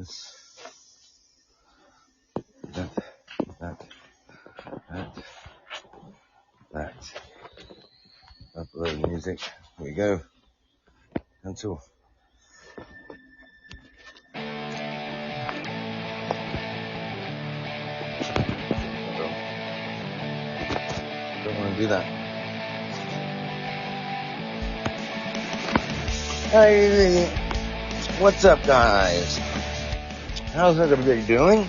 this, that. Upload music. Here we go. Cancel. Don't want to do that. Hey, what's up, guys? How's everybody doing?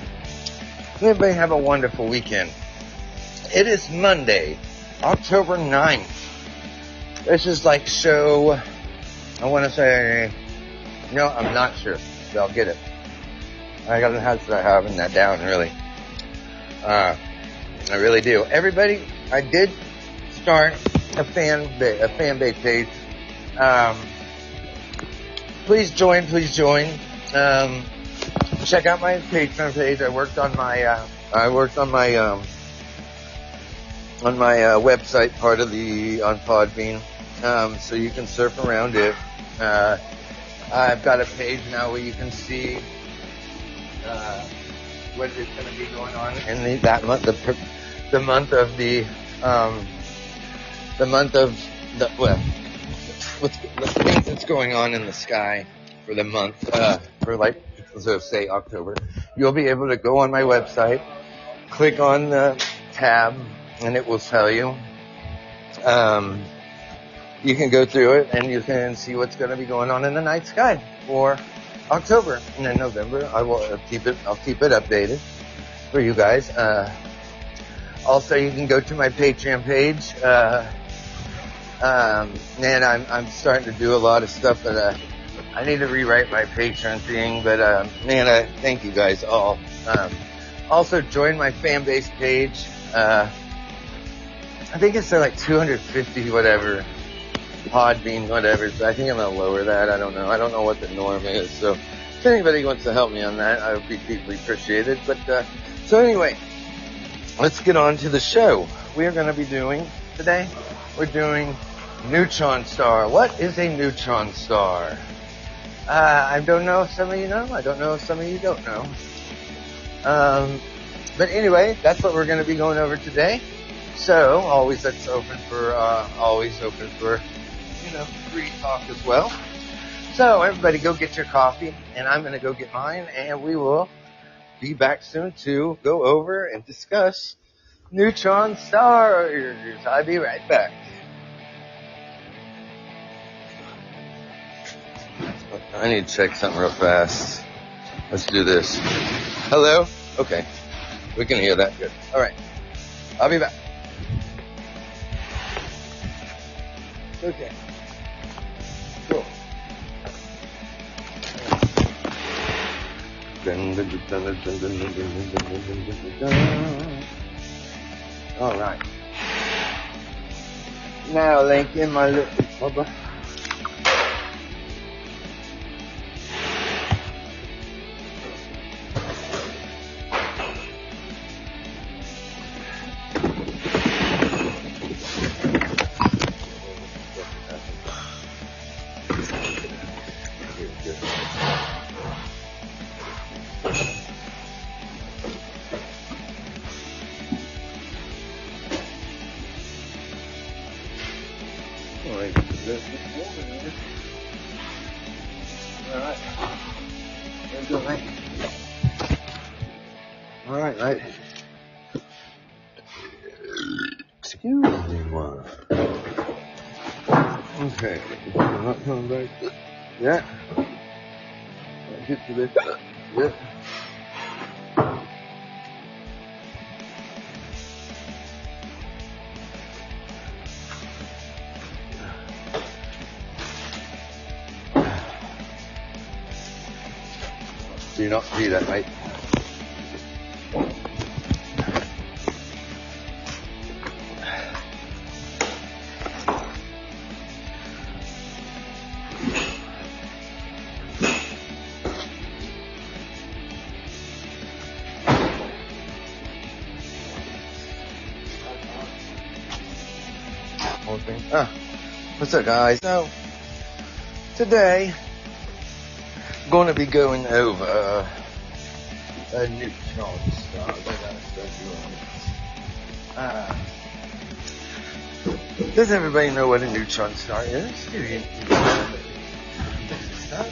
Everybody have a wonderful weekend. It is Monday, October 9th. This is like show, I want to say, no, I'm not sure. But I'll get it. I gotta have to having that down, really. I really do. Everybody, I did start a fan base page. Please join. Check out my Patreon page. I worked on my website, part of on Podbean, so you can surf around it. I've got a page now where you can see what is going to be going on in that month, the month of the things that's going on in the sky for the month, so say October. You'll be able to go on my website, click on the tab, and it will tell you. You can go through it and you can see what's going to be going on in the night sky for October. And then November, I'll keep it updated for you guys. Also, you can go to my Patreon page. And I'm starting to do a lot of stuff, but I need to rewrite my Patreon thing. But I thank you guys all. Also, join my fan base page. I think it's like 250 whatever, Podbean whatever. So I think I'm gonna lower that. I don't know. I don't know what the norm is. So if anybody wants to help me on that, I would be deeply appreciated. But so anyway, let's get on to the show. We are going to be doing today. We're doing neutron star. What is a neutron star? I don't know if some of you know. I don't know if some of you don't know. But anyway, that's what we're going to be going over today. So always open for free talk as well. So everybody go get your coffee, and I'm going to go get mine, and we will be back soon to go over and discuss neutron stars. I'll be right back. I need to check something real fast. Let's do this. Hello? Okay. We can hear that. Good. All right. I'll be back. Okay. Cool. All right. Now, link in my little bubba. All right. Excuse me, one. Okay, I'm not coming back yet. I'll get to this. Yep. Do you not see that, mate? What's up, guys? So today I'm going to be going over a neutron star. I gotta start doing this. Does everybody know what a neutron star is? Do you know this stuff?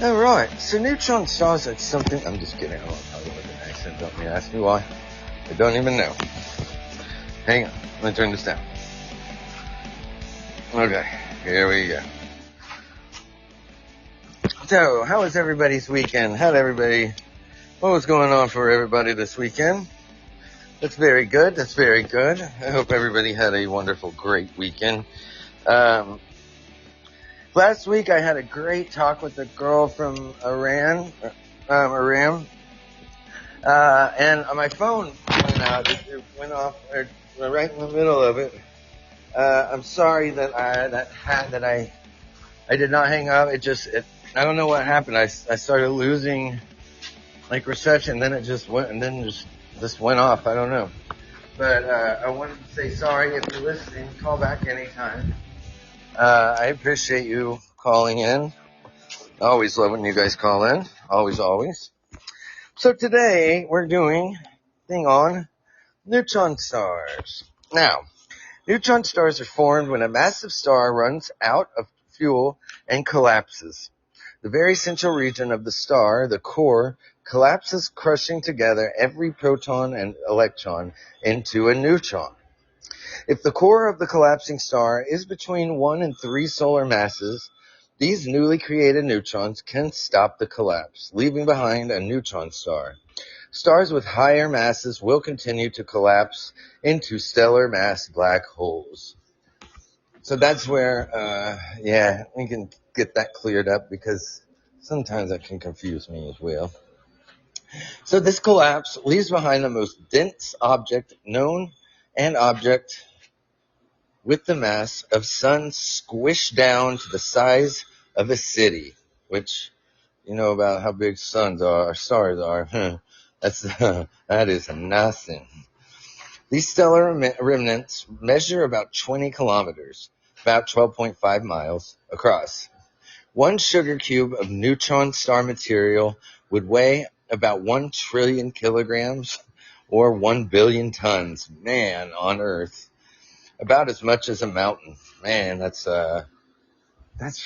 All right, so neutron stars are something. I'm just kidding. I don't talk with an accent. Don't me ask me why. I don't even know. Hang on, let me turn this down. Okay, here we go. So, how was everybody's weekend? What was going on for everybody this weekend? That's very good. That's very good. I hope everybody had a wonderful, great weekend. Last week I had a great talk with a girl from Iran, and my phone went out. It went off right in the middle of it. I'm sorry that I did not hang up. I don't know what happened. I started losing like reception, then it just went, and then just went off. I don't know. But I wanted to say sorry. If you're listening, call back anytime. I appreciate you calling in. I always love when you guys call in. Always, always. So today we're doing a thing on neutron stars. Now, neutron stars are formed when a massive star runs out of fuel and collapses. The very central region of the star, the core, collapses, crushing together every proton and electron into a neutron. If the core of the collapsing star is between 1 and 3 solar masses, these newly created neutrons can stop the collapse, leaving behind a neutron star. Stars with higher masses will continue to collapse into stellar mass black holes. So that's where, we can get that cleared up because sometimes that can confuse me as well. So this collapse leaves behind the most dense object known, an object with the mass of sun squished down to the size of a city, which you know about how big stars are. That is nothing. These stellar remnants measure about 20 kilometers, about 12.5 miles across. One sugar cube of neutron star material would weigh about 1 trillion kilograms or 1 billion tons, man, on Earth. About as much as a mountain. Man, that's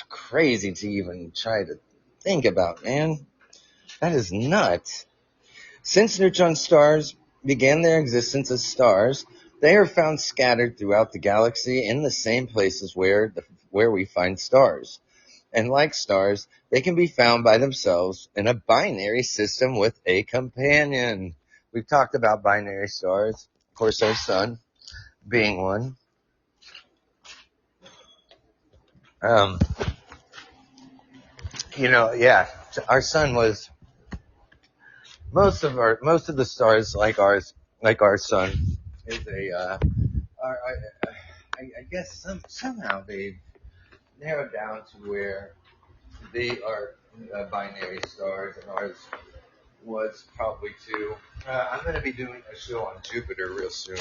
crazy to even try to think about, man. That is nuts. Since neutron stars began their existence as stars, they are found scattered throughout the galaxy in the same places where we find stars. And like stars, they can be found by themselves in a binary system with a companion. We've talked about binary stars. Of course, our sun being one. Our sun was most of the stars like our sun is I guess somehow they've narrowed down to where they are binary stars, and ours was probably two. I'm going to be doing a show on Jupiter real soon.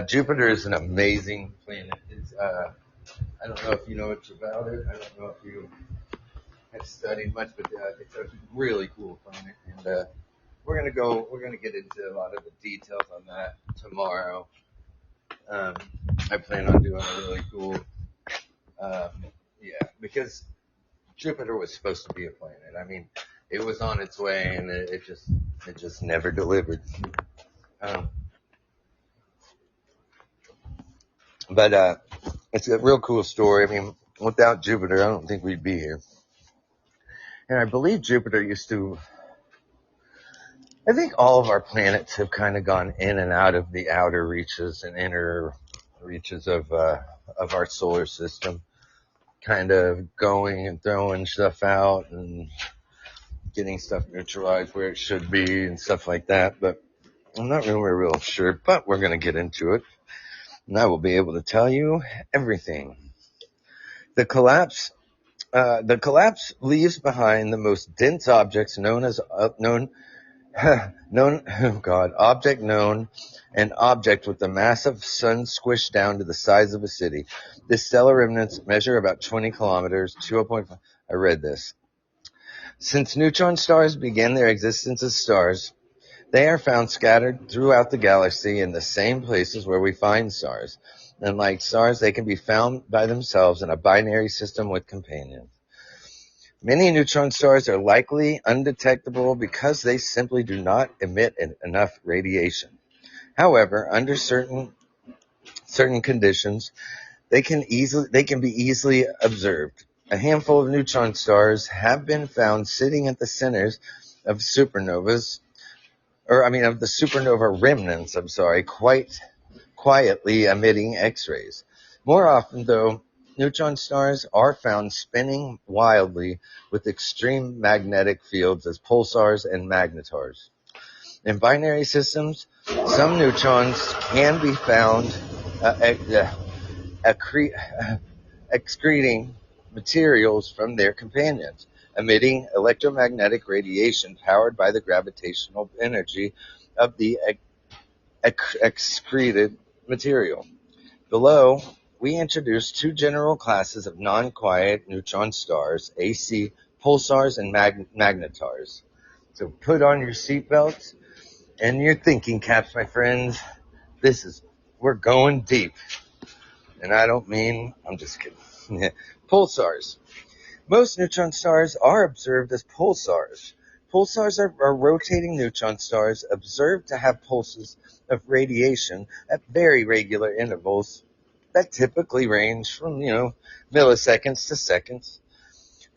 Jupiter is an amazing planet. It's I don't know if you know much about it. I don't know if you have studied much, but it's a really cool planet, and we're gonna get into a lot of the details on that tomorrow. I plan on doing a really cool, because Jupiter was supposed to be a planet. I mean, it was on its way, and it just never delivered. But it's a real cool story. I mean, without Jupiter, I don't think we'd be here. And I believe Jupiter I think all of our planets have kind of gone in and out of the outer reaches and inner reaches of our solar system, kind of going and throwing stuff out and getting stuff neutralized where it should be and stuff like that. But I'm not really real sure, but we're going to get into it. and I will be able to tell you everything. The collapse leaves behind the most dense objects object known, an object with the massive sun squished down to the size of a city. The stellar remnants measure about 20 kilometers, 2.5. I read this. Since neutron stars began their existence as stars, they are found scattered throughout the galaxy in the same places where we find stars. And like stars, they can be found by themselves in a binary system with companions. Many neutron stars are likely undetectable because they simply do not emit enough radiation. However, under certain conditions, they can be easily observed. A handful of neutron stars have been found sitting at the centers of the supernova remnants, quite quietly emitting X-rays. More often, though, neutron stars are found spinning wildly with extreme magnetic fields as pulsars and magnetars. In binary systems, some neutrons can be found excreting materials from their companions, emitting electromagnetic radiation powered by the gravitational energy of the excreted material. Below, we introduce two general classes of non-quiet neutron stars, AC pulsars and magnetars. So put on your seatbelts and your thinking caps, my friends. We're going deep. And I'm just kidding. Pulsars. Most neutron stars are observed as pulsars. Pulsars are rotating neutron stars observed to have pulses of radiation at very regular intervals that typically range from, milliseconds to seconds.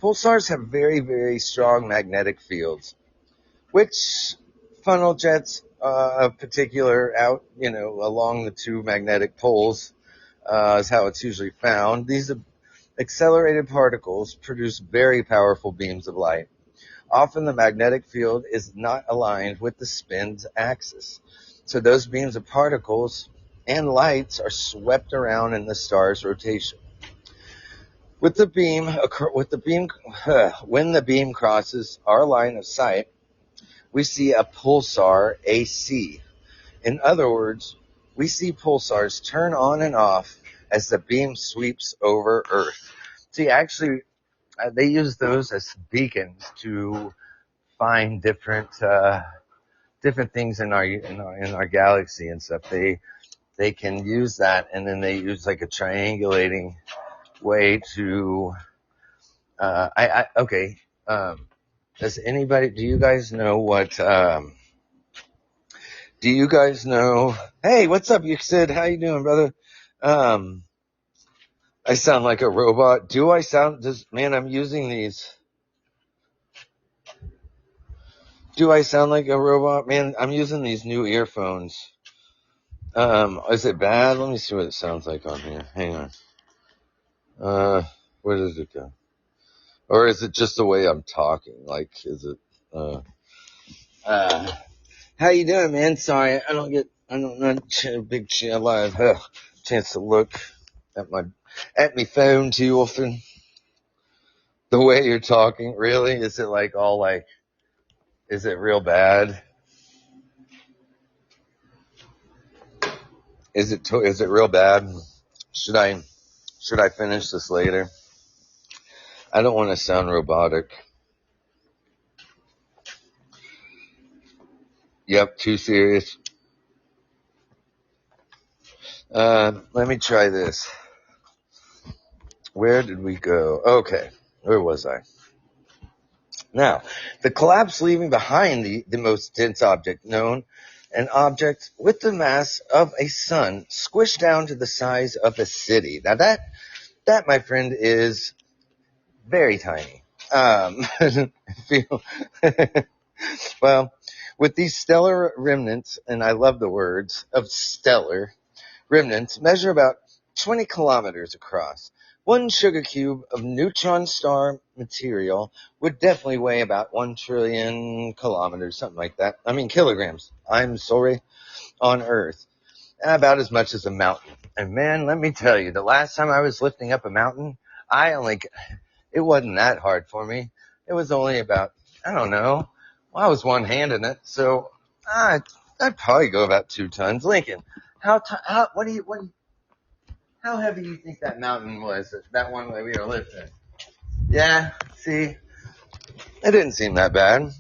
Pulsars have very, very strong magnetic fields, which funnel jets of particular out, along the two magnetic poles is how it's usually found. These accelerated particles produce very powerful beams of light. Often the magnetic field is not aligned with the spin's axis. So those beams of particles and lights are swept around in the star's rotation. When the beam crosses our line of sight, we see a pulsar AC. In other words, we see pulsars turn on and off as the beam sweeps over Earth. See, actually, they use those as beacons to find different things in our galaxy and stuff. They can use that, and then they use like a triangulating way to. Does anybody? Do you guys know what? Do you guys know? Hey, what's up, you Sid? How you doing, brother? I sound like a robot. Do I sound? Man, I'm using these. Do I sound like a robot? Man, I'm using these new earphones. Is it bad? Let me see what it sounds like on here. Hang on. Where does it go? Or is it just the way I'm talking? Like, is it, how you doing, man? Sorry, I don't a big chance to look at my phone too often. The way you're talking, really? Is it is it real bad? Is it real bad? Should I finish this later? I don't want to sound robotic. Yep, too serious. Let me try this. Where did we go? Okay, where was I? Now, the collapse leaving behind the most dense object known, an object with the mass of a sun squished down to the size of a city. Now that my friend is very tiny. Well, with these stellar remnants, and I love the words of stellar remnants, measure about 20 kilometers across. One sugar cube of neutron star material would definitely weigh about 1 trillion kilometers, something like that. I mean kilograms. I'm sorry, on Earth. About as much as a mountain. And man, let me tell you, the last time I was lifting up a mountain, it wasn't that hard for me. It was only about, I don't know, well, I was one-handing it, so I'd probably go about 2 tons. Lincoln, how heavy do you think that mountain was, that one that we were lifting? Yeah, see, it didn't seem that bad.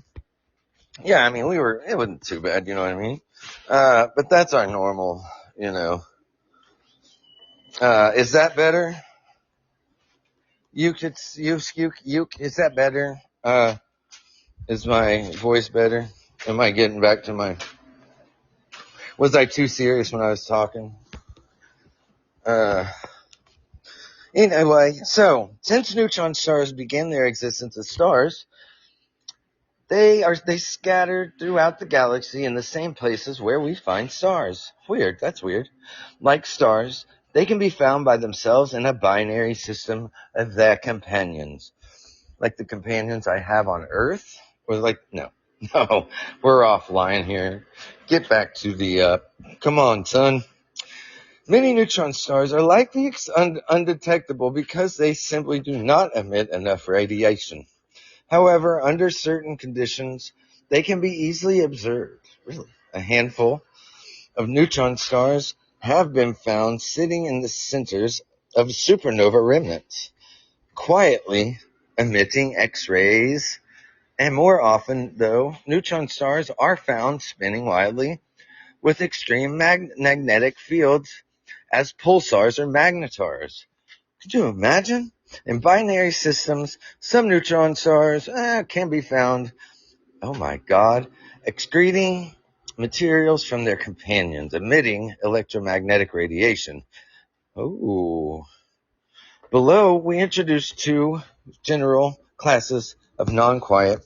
Yeah, I mean, it wasn't too bad, you know what I mean? But that's our normal, you know. Is that better? Is that better? Is my voice better? Am I getting back to was I too serious when I was talking? Anyway, so, since neutron stars began their existence as stars, they scattered throughout the galaxy in the same places where we find stars. Weird, that's weird. Like stars, they can be found by themselves in a binary system of their companions. Like the companions I have on Earth? No, we're offline here. Get back to come on, son. Many neutron stars are likely undetectable because they simply do not emit enough radiation. However, under certain conditions, they can be easily observed. Really? A handful of neutron stars have been found sitting in the centers of supernova remnants, quietly emitting X-rays. And more often, though, neutron stars are found spinning wildly with extreme magnetic fields as pulsars or magnetars. Could you imagine? In binary systems, some neutron stars can be found, oh my God, excreting materials from their companions, emitting electromagnetic radiation. Oh. Below, we introduce 2 general classes of non-quiet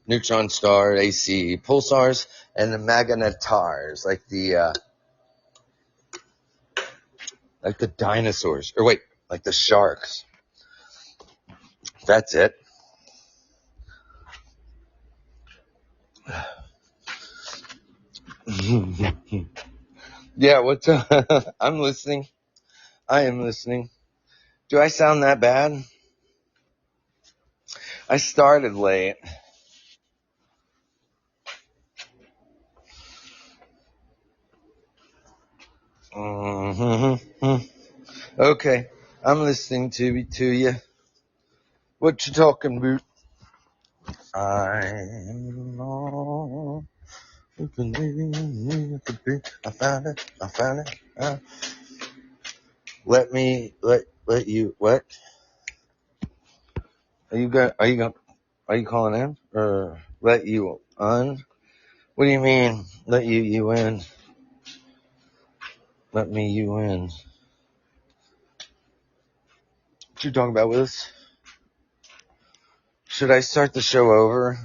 neutron star AC pulsars and the magnetars, like the dinosaurs, or wait, like the sharks. That's it. Yeah, what's up? I'm listening. I am listening. Do I sound that bad? I started late. Okay, I'm listening to you. What you talking about? I'm on. I found it. Let you. What? Are you calling in or let you on? What do you mean? Let you in? Let me you in? What you talking about, Willis? Should I start the show over?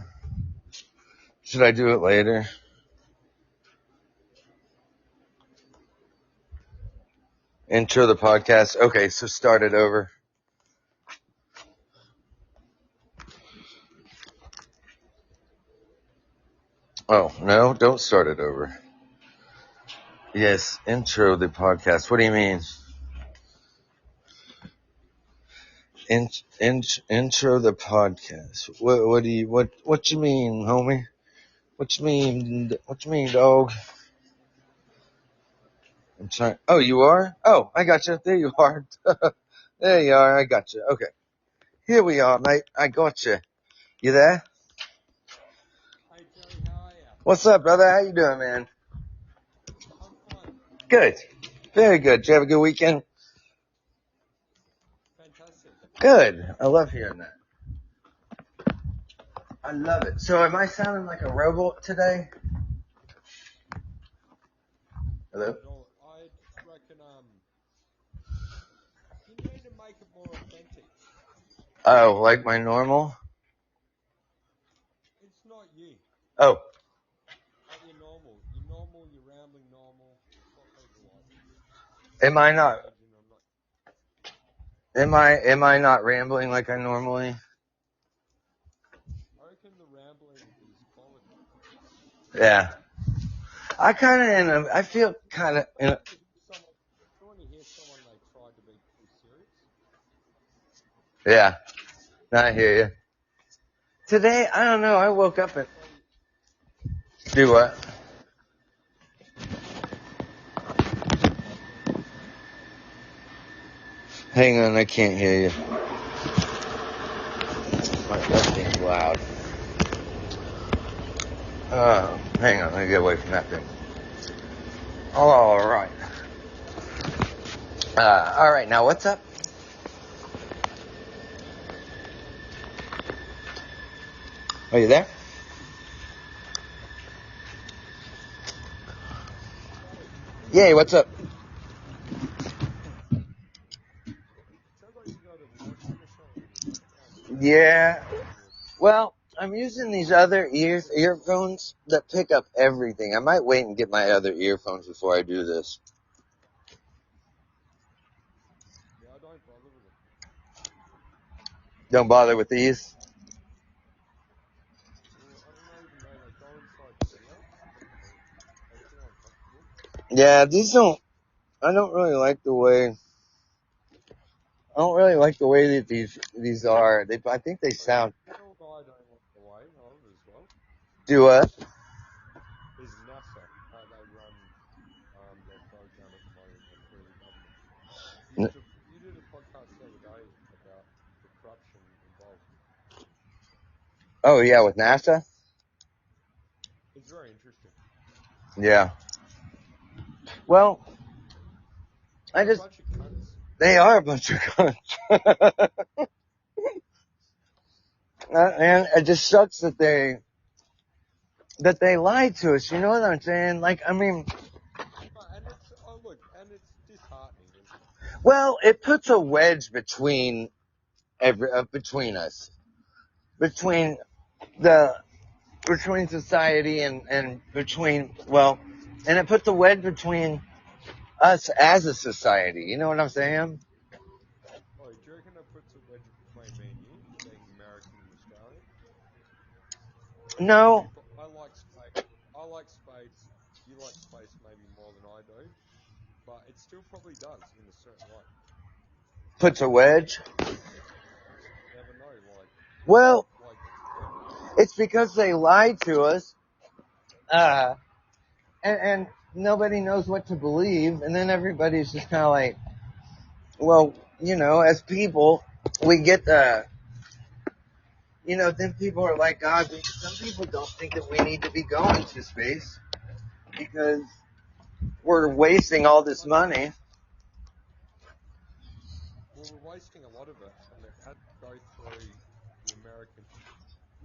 Should I do it later? Intro the podcast. Okay, so start it over. Oh, no, don't start it over. Yes, intro the podcast. What do you mean? Intro the podcast. What do you mean, homie? What you mean, dog? I'm trying. Oh, you are? Oh, I got you. There you are. There you are. I got you. Okay. Here we are, mate. I got you. You there? Hey Jerry, how are you? What's up, brother? How you doing, man? I'm fine. Good. Very good. Did you have a good weekend? Fantastic. Good. I love hearing that. I love it. So am I sounding like a robot today? Hello? I reckon you need to make it more authentic. Oh, like my normal? It's not you. Oh. Like you're normal. You're normal, you're rambling normal. It's what people like. Am I not rambling like I normally? I reckon the rambling is quality. Yeah. I feel kind of in a, When you hear someone they tried to be too serious, yeah, I hear you. Today, I don't know, I woke up and, probably do what? Hang on, I can't hear you. That thing's loud. Hang on, let me get away from that thing. Alright. Alright, now what's up? Are you there? Yay, what's up? sounds like you got a washing machine. Yeah. Well, I'm using these other earphones that pick up everything. I might wait and get my other earphones before I do this. Yeah, I don't bother with it. Don't bother with these. Well, I don't know, even though they go inside your ear, they feel uncomfortable. Yeah, I don't really like the way that these are. I think they sound. Little guy don't like the way of as well. Do what? Is NASA. They run their program at the moment through the government. You did a podcast the other day about the corruption involved. Oh yeah, with NASA. It's very interesting. Yeah. Well, They're a bunch of cunts. they are a bunch of cunts. And it just sucks that they lied to us. You know what I'm saying? Like, I mean, And it's disheartening, isn't it? well, it puts a wedge between between us, between society and it puts a wedge between us as a society. You know what I'm saying? Oh, do you reckon that puts a wedge between me and you, being American and Australian? No, I like space. I like space. You like space maybe more than I do, but it still probably does in a certain way. puts a wedge. Never know, Well, like it's because they lied to us, and nobody knows what to believe, and then everybody's just kind of like, well, as people, we get then people are like, God, some people don't think that we need to be going to space because we're wasting all this money. well, we're wasting a lot of it, and it had to go through the American.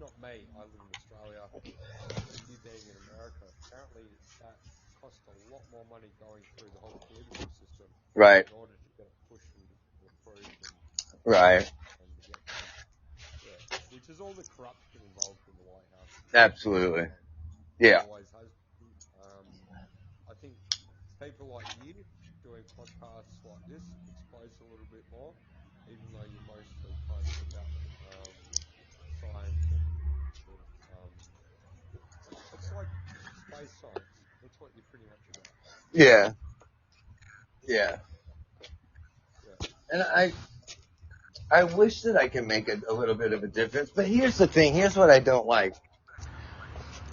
Not me. I live in Australia. You being in America, apparently that cost a lot more money going through the whole political system Right, in order to get it pushed and approved right, and get done. Yeah, which is all the corruption involved in the White House. absolutely. Yeah, Always has. I think people like you doing podcasts like this expose a little bit more, even though you're mostly kind of about science and sort of it's like space science. That's what you're pretty much about. yeah, yeah. Yeah. And I wish that I could make a little bit of a difference, but here's the thing. Here's what I don't like.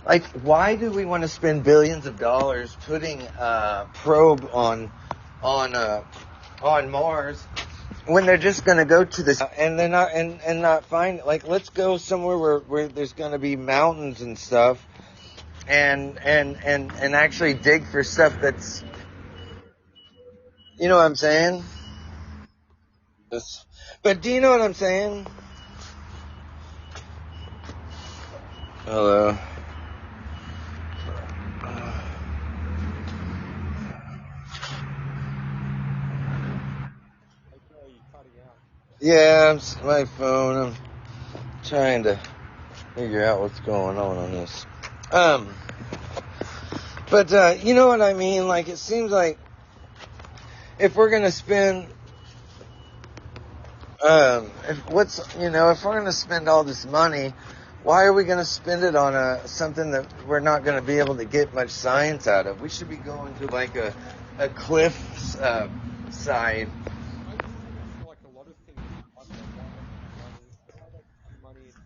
Like, why do we want to spend billions of dollars putting a probe on Mars when they're just going to go to this and they're not and not find, like, let's go somewhere where there's going to be mountains and stuff and actually dig for stuff that's, you know what I'm saying? But do you know what I'm saying? Hello. Okay, you're cutting out. Yeah, my phone. I'm trying to figure out what's going on this. But you know what I mean? Like, it seems like if we're gonna spend, if we're gonna spend all this money Why are we going to spend it on something that we're not going to be able to get much science out of? We should be going to like a cliff side. I just think it's like a lot of things. I don't know why they put money. Why they putting money into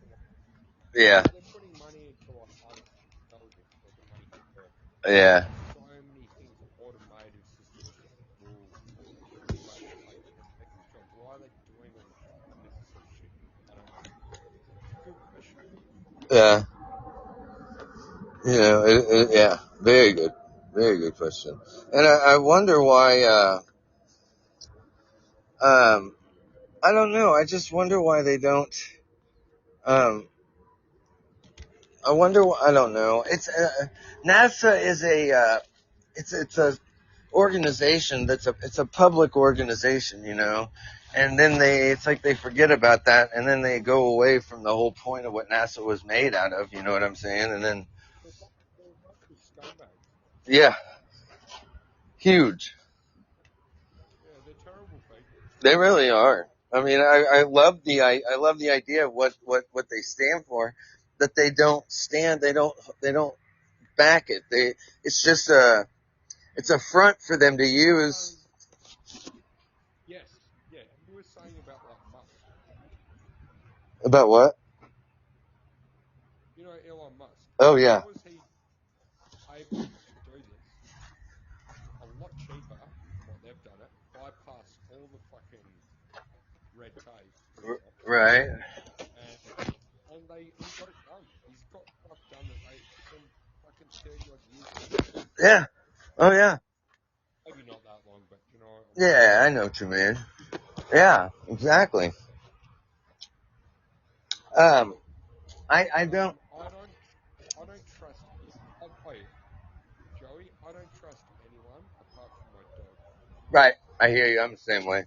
Yeah, they're putting money into like artificial intelligence or the money into yeah, so many things, automated systems that will eradicate people's jobs. Why are they doing all this sort of shit? I don't know. It's a good question. yeah. Yeah, very good question. And I wonder why. I don't know. I just wonder why they don't. Um, I wonder. I don't know. It's NASA is it's a organization it's a public organization, you know. And then it's like they forget about that, and then they go away from the whole point of what NASA was made out of. You know what I'm saying? And then They're a bunch of scumbags. yeah, huge. Yeah, they're terrible people. They really are. I mean, I love the idea of what they stand for. That they don't back it. It's just it's a front for them to use. Yes, yeah. You were saying about like Musk. About what? You know Elon Musk. Oh yeah. How is he able to do this a lot cheaper than what they've done it, bypass all the fucking red tape and stuff, Right. and he got it done. He's got stuff done that they them fucking 30 odd years to do. Yeah. Oh yeah. Maybe not that long, but you know what I Yeah, mean. I know what you mean. Yeah, exactly. Um, I don't. I don't trust. Wait, Joey, I don't trust anyone apart from my dog. Right. I hear you. I'm the same way.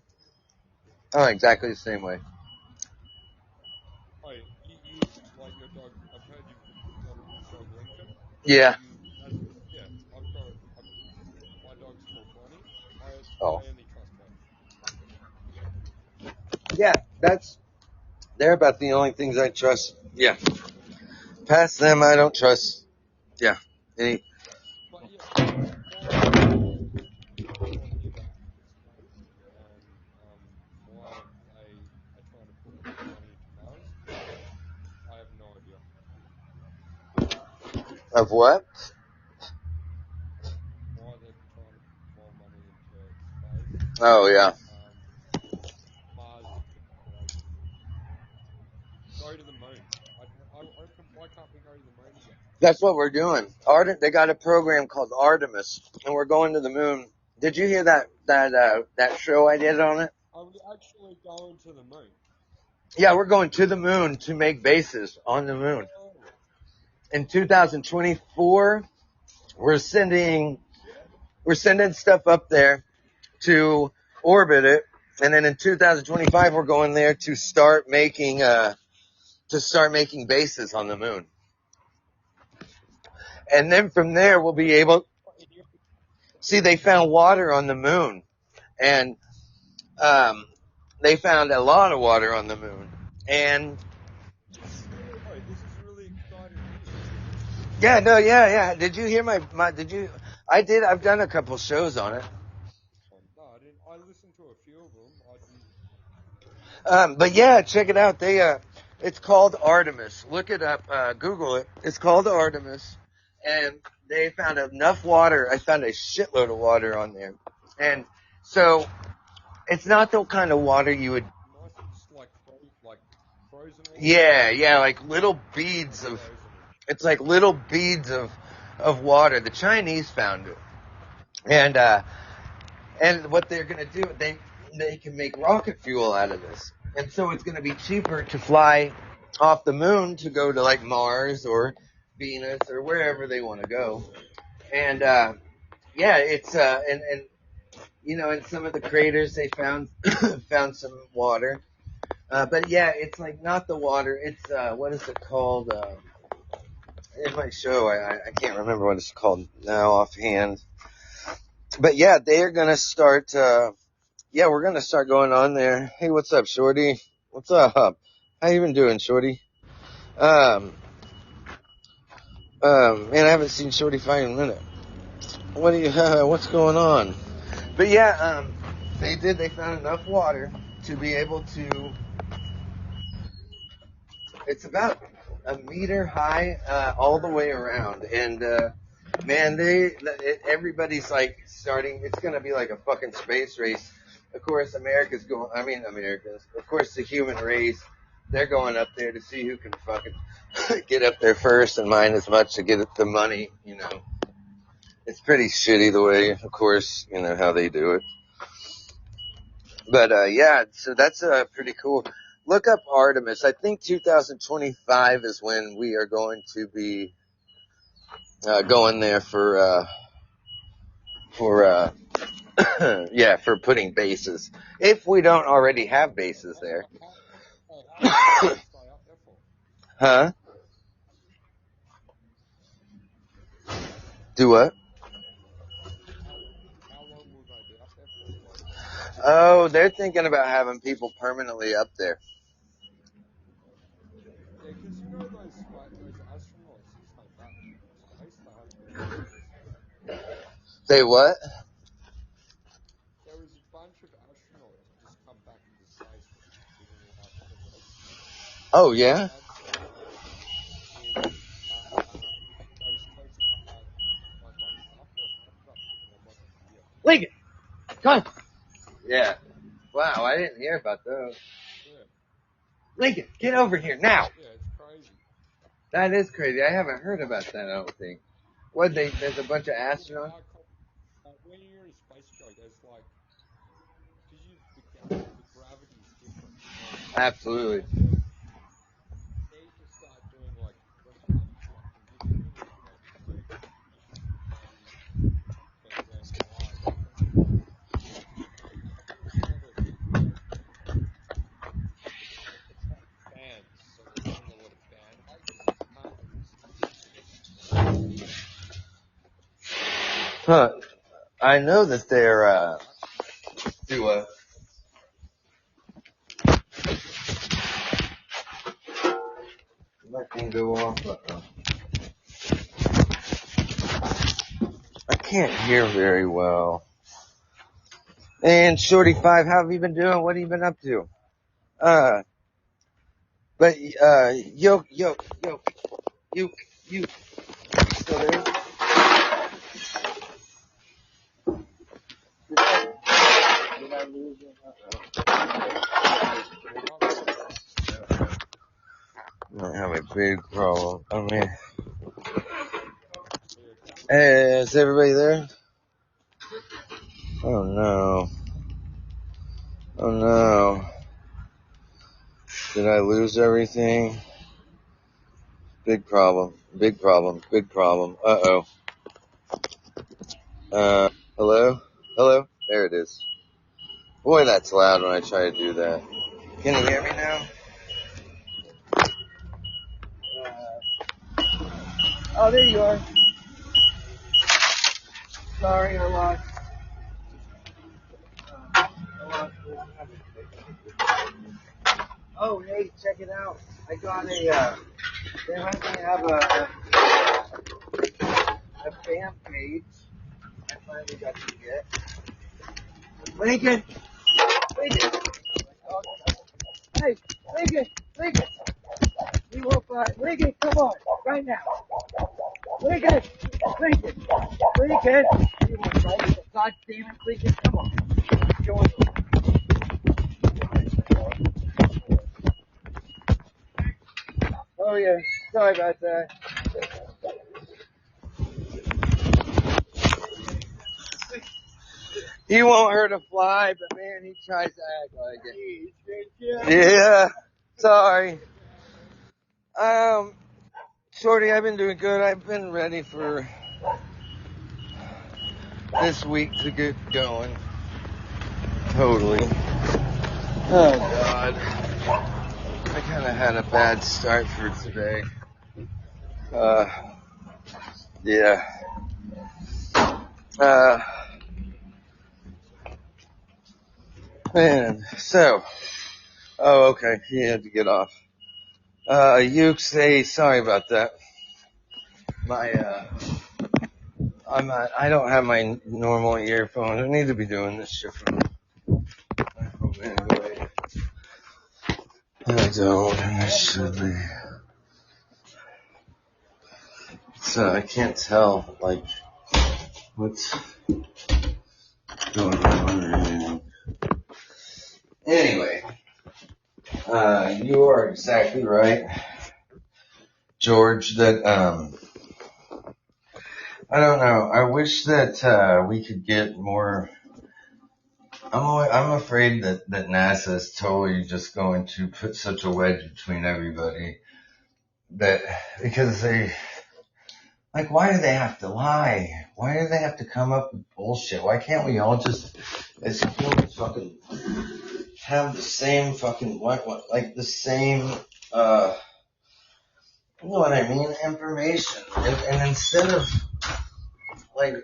I'm exactly the same way. Wait, you like your dog? I've heard you've got a dog, Lincoln. Yeah. That's yeah. My dog's called Bonnie. Oh. I only trust her. Yeah. They're about the only things I trust. Yeah. Past them, I don't trust. Yeah. Any. But yeah, more idea about space and why they are trying to put more money into Mars. I have no idea. Of what? Why they're trying to put more money into space Oh and yeah. Mars exploration. Go to the moon. Why can't we go to the moon again? That's what we're doing. They got a program called Artemis, and we're going to the moon. Did you hear that show I did on it? Are we actually going to the moon? Yeah, we're going to the moon to make bases on the moon. Oh, In 2024, we're sending stuff up there to orbit it, and then in 2025 we're going there to start making bases on the moon. And then from there we'll be able. See, they found water on the moon, and they found a lot of water on the moon. And this is really exciting news. yeah, no, yeah. Did you hear did you, I've done a couple shows on it. No, I didn't. I listened to a few of them. I didn't. But yeah, check it out. It's called Artemis. Look it up, Google it. It's called Artemis. And they found enough water. I found a shitload of water on there. And so it's not the kind of water you would. Nice, it's like frozen water. Yeah, like little beads of. It's like little beads of water. The Chinese found it. And what they're going to do, they can make rocket fuel out of this. And so it's going to be cheaper to fly off the moon to go to like Mars or Venus or wherever they want to go. And yeah, it's and you know, in some of the craters they found found some water. But yeah, it's like not the water. It's what is it called? In my show, I can't remember what it's called now offhand. But yeah, they're gonna start. Yeah, we're gonna start going on there. Hey, what's up, Shorty? What's up? How you been doing, Shorty? Um, man, I haven't seen Shorty fight in a minute. What's going on? But yeah, they found enough water to be able to, it's about a meter high, all the way around. And, man, everybody's like starting, it's gonna be like a fucking space race. Of course, Americans, of course the human race, they're going up there to see who can fucking get up there first and mine as much to get the money, you know. It's pretty shitty the way, of course, you know, how they do it. But, yeah, so that's, pretty cool. Look up Artemis. I think 2025 is when we are going to be, going there for yeah, for putting bases. If we don't already have bases there. How long will they stay up there for? Huh? Do what? How long will they be up there for? Like, Oh, they're thinking about having people permanently up there. yeah, because you know those astronauts that came back from space, they haven't been back ever since. They what? There was a bunch of astronauts that just come back into space within the last 10 weeks. Oh, yeah? That's in those takes apart 9 months after, comes up in like a year. Lincoln, come. Yeah. Wow, I didn't hear about those. Yeah, Lincoln, get over here now. yeah, it's crazy. That is crazy. I haven't heard about that, I don't think. There's a bunch of astronauts? When you're in a space show, there's like, because the gravity's different. Absolutely. They need to start doing like when it comes to like conditioning and like exams and live, they can all the it's like bands, so they're doing a lot of band heights. You can't really see Huh. I know that they're, do a, that can go off. I can't hear very well. And Shorty 5, how have you been doing? What have you been up to? Yo, you still there? Did I lose him? I have a big problem. I mean, hey, is everybody there? Oh no. Oh no. Did I lose everything? Big problem. Big problem. Big problem. Uh-oh. Hello? Hello? There it is. Boy, that's loud when I try to do that. Can you hear me now? Oh, there you are. Sorry, I lost. Oh, hey, check it out. I got they let me have a fan page. I finally got to get. Lincoln! Lincoln! Hey, Lincoln! You will find, Lincoln, come on, right now. Lincoln! Lincoln! You will find, God damn it, Lincoln, come on. Join me. Oh yeah, sorry about that. He won't hurt a fly, but man, he tries to act like it. Yeah, sorry. Shorty, I've been doing good. I've been ready for this week to get going. Totally. Oh God. I kind of had a bad start for today. Yeah. Man, so, oh, okay, he had to get off. Ukes, hey, sorry about that. I don't have my normal earphones. I need to be doing this shit from my phone anyway. I don't, and I should be. So I can't tell, like, what's going on or anything. Anyway, you are exactly right, George, that, I don't know. I wish that, we could get more. I'm afraid that NASA is totally just going to put such a wedge between everybody that, because like, why do they have to lie? Why do they have to come up with bullshit? Why can't we all just, as humans, fucking have the same fucking, like the same, you know what I mean, information. And instead of, like,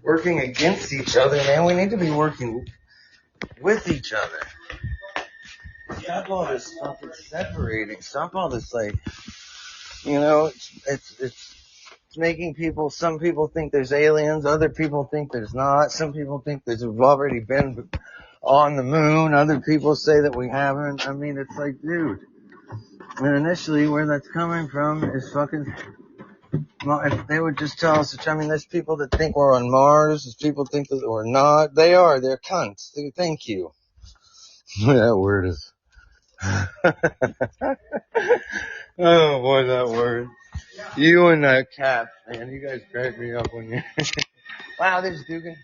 working against each other, man, we need to be working with each other. Stop all this fucking separating. Stop all this, like, you know, it's making people, some people think there's aliens, other people think there's not, some people think there's, we've already been on the moon, other people say that we haven't. I mean, it's like, dude. And initially, where that's coming from is fucking, well, if they would just tell us, I mean, there's people that think we're on Mars, there's people that think that we're not. They are, they're cunts. Thank you. That word is, oh boy, that word. You and that cat, man, you guys crack me up when you, wow, there's Dugan.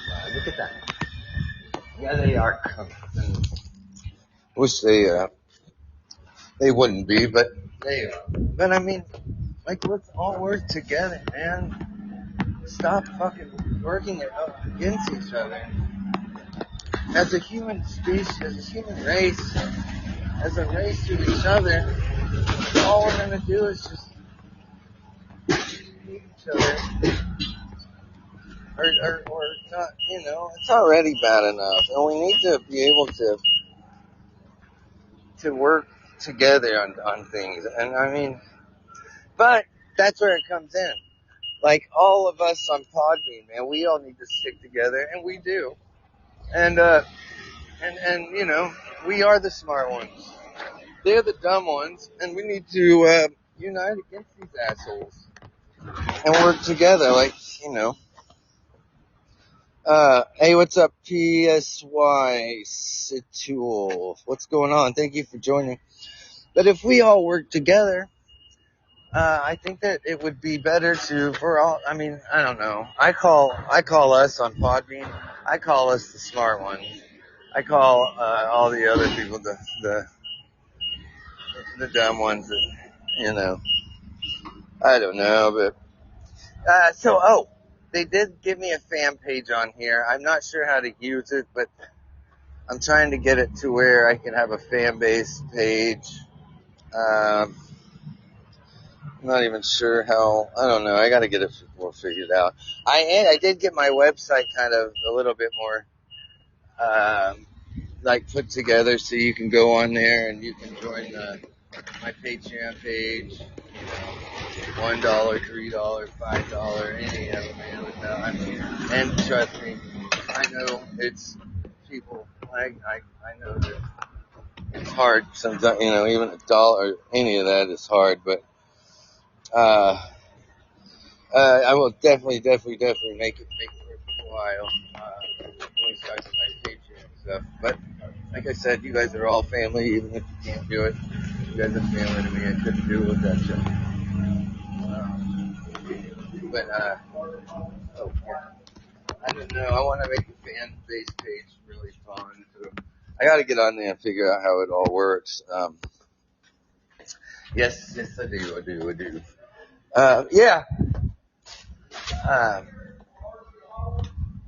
Wow, look at that. Yeah, they are cunts. Wish they wouldn't be, but they are. But I mean, like, let's all work together, man. Stop fucking working against each other. As a human species, as a human race, as a race to each other, all we're gonna do is just hate each other. Or not, you know, it's already bad enough. And we need to be able to work together on things. And I mean, but that's where it comes in. Like, all of us on Podbean, man, we all need to stick together, and we do. And you know, we are the smart ones. They're the dumb ones, and we need to unite against these assholes and work together, like, you know. Hey, what's up, PSY Situl? What's going on? Thank you for joining. But if we all work together, I think that it would be better for all, I mean, I don't know. I call us on Podbean, I call us the smart ones. I call, all the other people the dumb ones that, you know, I don't know, but, they did give me a fan page on here. I'm not sure how to use it, but I'm trying to get it to where I can have a fan base page. I'm not even sure how, I don't know. I gotta get it more figured out. I did get my website kind of a little bit more, like, put together, so you can go on there and you can join my Patreon page, you know, $1, $3, $5, any of them, man. I'm here. And trust me, I know it's people, I know that it's hard sometimes, you know, even $1 or any of that is hard, but, I will definitely make it worthwhile, when we start my Patreon stuff. But, like I said, you guys are all family, even if you can't do it. You guys are family to me. I couldn't do it with that shit. Oh, yeah. I don't know. I want to make the fan base page really fun. So I got to get on there and figure out how it all works. Yes, I do. Yeah.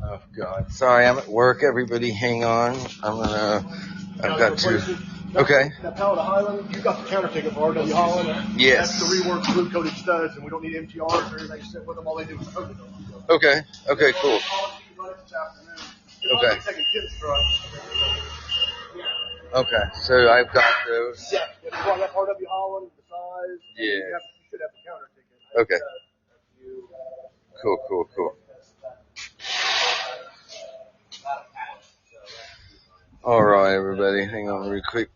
Oh God. Sorry, I'm at work. Everybody, hang on. I've got to. Okay. That pallet of Highland, you got the counter ticket for RW Holland. Yes. That's the reworked blue-coated studs, and we don't need MTRs or anything sent with them. All they do is coat them. Okay, cool. Okay. Okay, so I've got those. Yeah, if you want that RW Holland, the size, Yeah. you should have the counter ticket. Okay. Cool. All right, everybody, hang on real quick.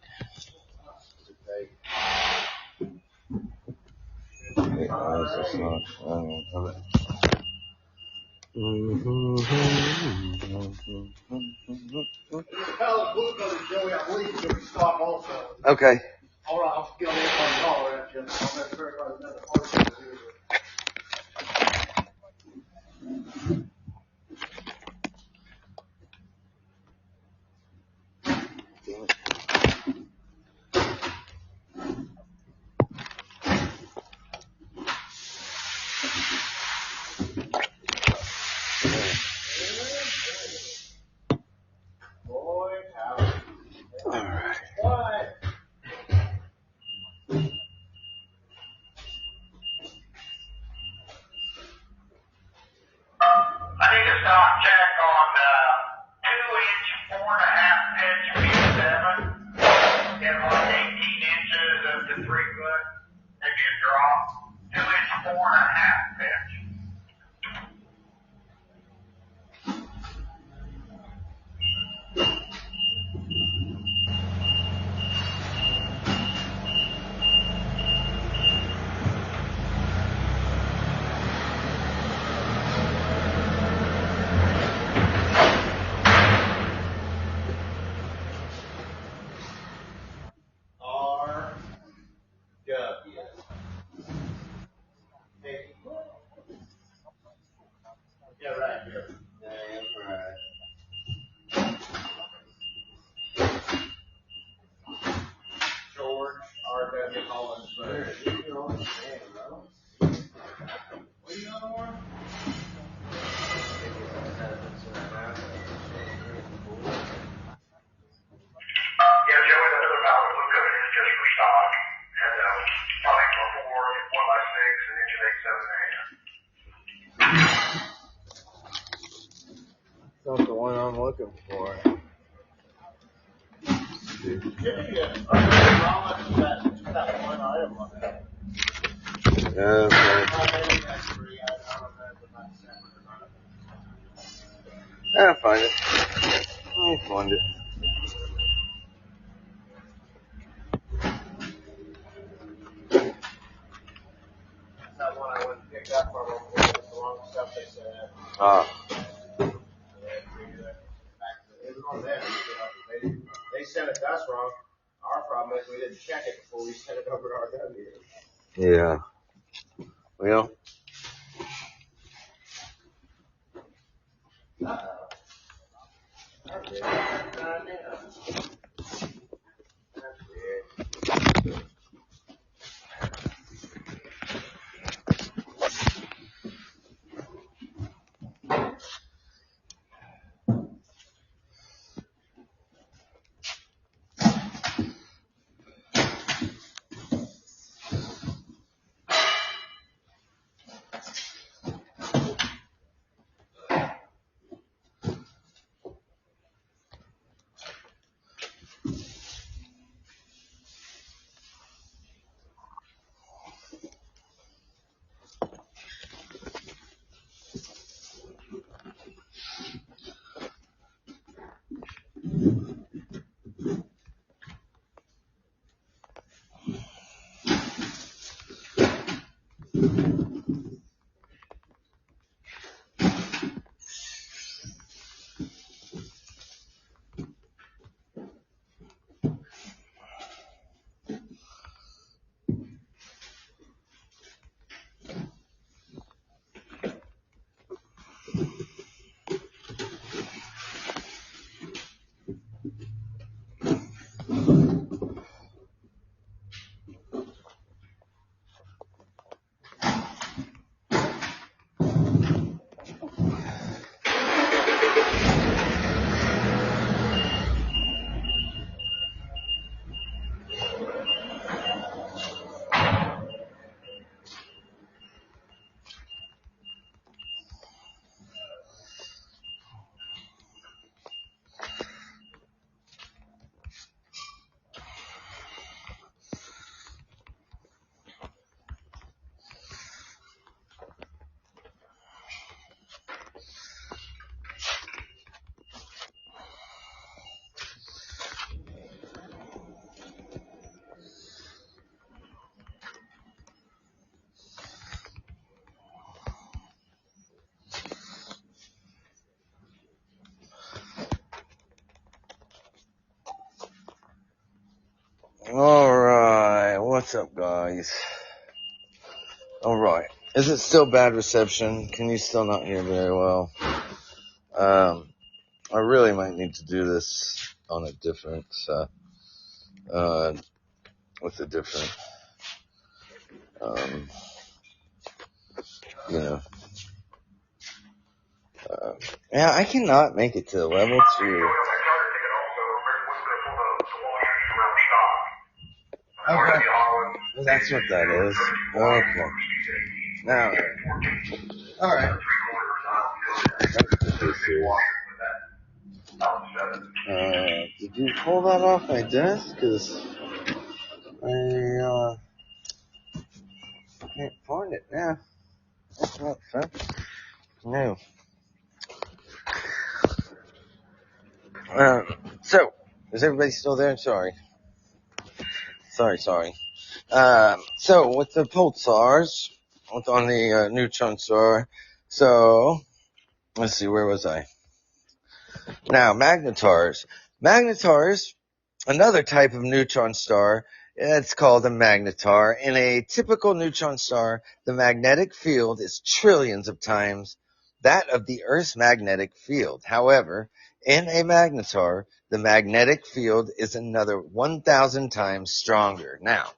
Wait, why is this not? Okay. All right, I'll get on the $8 at you. I'll have to verify another part. I need a stock check on 2-inch, 4.5 pitch P7, and like 18 inches up to 3 foot, maybe a drop. 2-inch, 4.5 pitch. Yeah, right here. George R.W. Holland. What are you on, Warren? Yeah, Joey, that's about what we're coming in just for stock. And probably before 1x6 and inch and 8/7. That's the one I'm looking for. That one item on that. Okay. I'll find it. I'll find it. That one I went and picked up from them. It's the wrong stuff they said. Ah. It was on them. They sent it to us wrong. Our problem is we didn't check it before we sent it over to RW. Yeah. Well. That's weird. What's up, guys? Alright. Is it still bad reception? Can you still not hear very well? I really might need to do this on a different, with a different, you know. Yeah, I cannot make it to level 2. Okay. That's what that is. Okay. Now, alright. Did you pull that off my desk? Cause I, can't find it now. That's not fun. No. So, is everybody still there? Sorry. So, with the pulsars, on the neutron star, so, let's see, where was I? Now, magnetars. Magnetars, another type of neutron star, it's called a magnetar. In a typical neutron star, the magnetic field is trillions of times that of the Earth's magnetic field. However, in a magnetar, the magnetic field is another 1,000 times stronger. Now,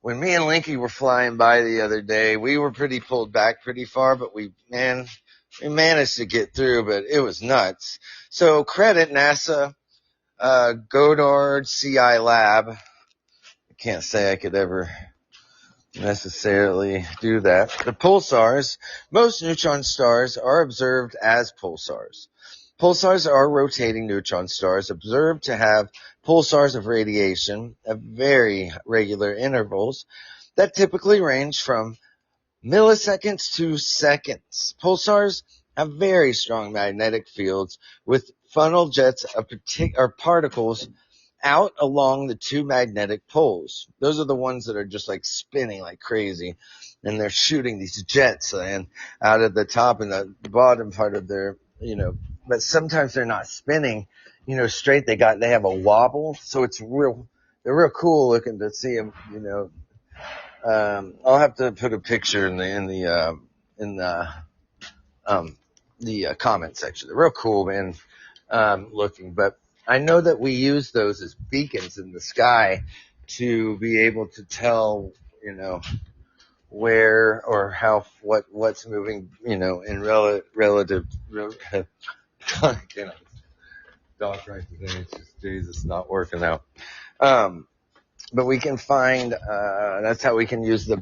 when me and Linky were flying by the other day, we were pretty pulled back pretty far, but we managed to get through, but it was nuts. So credit NASA, Goddard CI Lab. I can't say I could ever necessarily do that. The pulsars, most neutron stars are observed as pulsars. Pulsars are rotating neutron stars observed to have pulsars of radiation at very regular intervals that typically range from milliseconds to seconds. Pulsars have very strong magnetic fields with funnel jets of particles out along the two magnetic poles. Those are the ones that are just like spinning like crazy, and they're shooting these jets and out of the top and the bottom part of their, but sometimes they're not spinning, straight. They have a wobble, so they're real cool looking to see them, I'll have to put a picture in the comment section. They're real cool, man, looking, but I know that we use those as beacons in the sky to be able to tell, where or how, what's moving, in relative, dog right today. It's just, Jesus, not working out. But we can find, that's how we can use the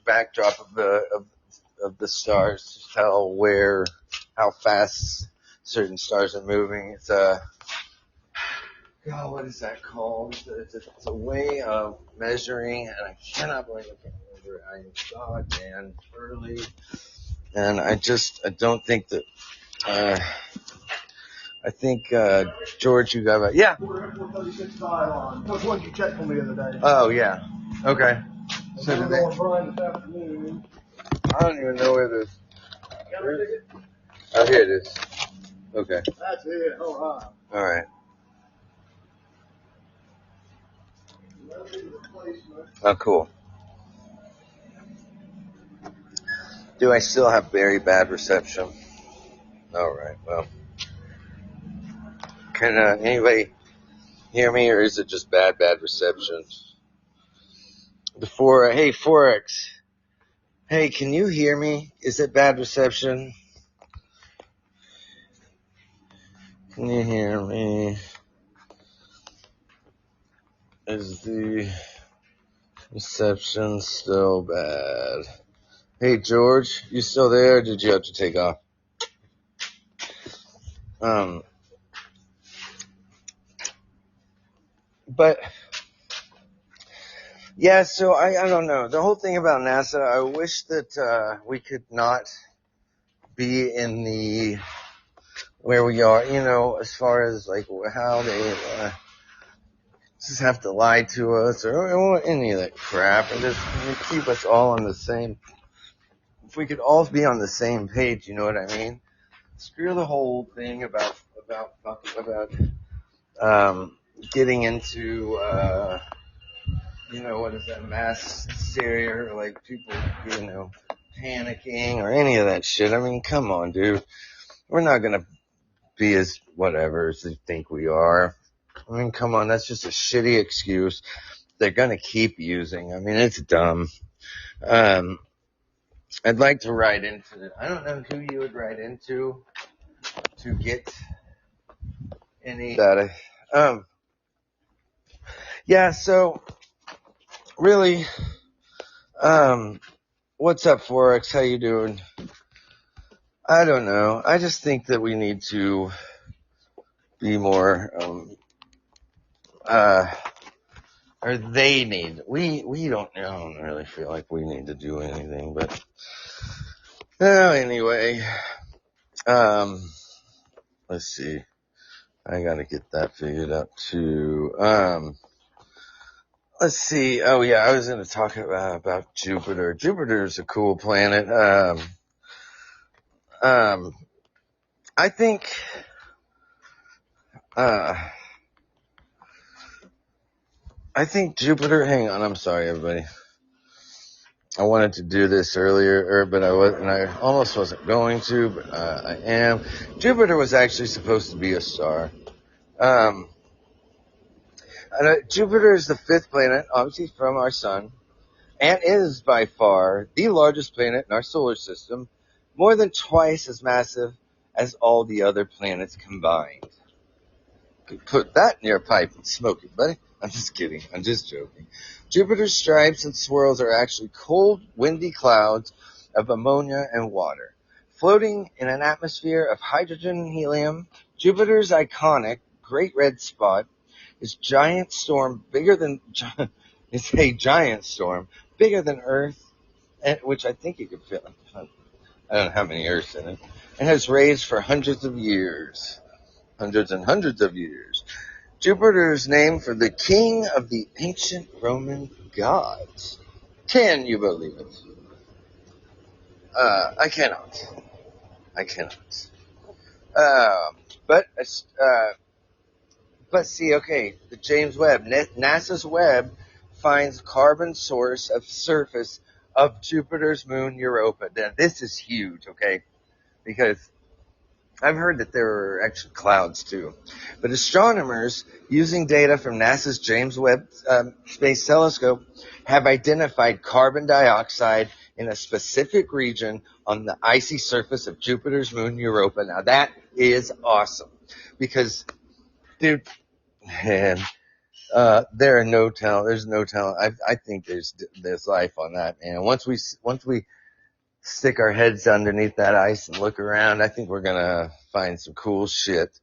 backdrop of the stars to tell how fast certain stars are moving. It's what is that called? It's a way of measuring, and I cannot believe I can't remember. I am goddamn early, and I don't think that, I think, George, you got it. Yeah. 436 on. Those ones you checked for me the other day. Oh, yeah. Okay. So did they? Brian this afternoon. I don't even know where this. Oh, here it is. Okay. That's it. All right. All right. Oh, cool. Do I still have very bad reception? All right. Well, can anybody hear me, or is it just bad reception? Hey, Forex. Hey, can you hear me? Is it bad reception? Can you hear me? Is the reception still bad? Hey, George, you still there, or did you have to take off? But yeah, so I don't know. The whole thing about NASA, I wish that we could not be in where we are, as far as like how they just have to lie to us or any of that crap, and just keep us all on the same. If we could all be on the same page, you know what I mean? Screw the whole thing about getting into what is that, mass hysteria, or like people, panicking or any of that shit. I mean, come on, dude. We're not gonna be as whatever as they think we are. I mean, come on, that's just a shitty excuse they're gonna keep using. I mean, it's dumb. I'd like to write into, I don't know who you would write into to get any data. Yeah, so really, what's up, Forex? How you doing? I don't know. I just think that we need to be more, or they need. We don't. I don't really feel like we need to do anything, but anyway. Let's see. I gotta get that figured out too. Let's see. Oh yeah, I was gonna talk about Jupiter. Jupiter's a cool planet. I think. I think Jupiter. Hang on. I'm sorry, everybody. I wanted to do this earlier, but I almost wasn't going to, but I am. Jupiter was actually supposed to be a star. Jupiter is the fifth planet, obviously from our sun, and is by far the largest planet in our solar system, more than twice as massive as all the other planets combined. Put that in your pipe and smoke it, buddy. I'm just kidding. I'm just joking. Jupiter's stripes and swirls are actually cold, windy clouds of ammonia and water. Floating in an atmosphere of hydrogen and helium, Jupiter's iconic Great Red Spot is a giant storm bigger than Earth, which I think you could fit. I don't know how many Earths in it, and has raged for hundreds and hundreds of years. Jupiter is named for the king of the ancient Roman gods. Can you believe it? I cannot. But see, okay, the James Webb, NASA's Webb finds carbon source of surface of Jupiter's moon Europa. Now, this is huge, okay, because I've heard that there are actually clouds too. But astronomers using data from NASA's James Webb Space Telescope have identified carbon dioxide in a specific region on the icy surface of Jupiter's moon Europa. Now that is awesome because, dude, man, there's no telling. I think there's life on that, man. Once we stick our heads underneath that ice and look around, I think we're gonna find some cool shit.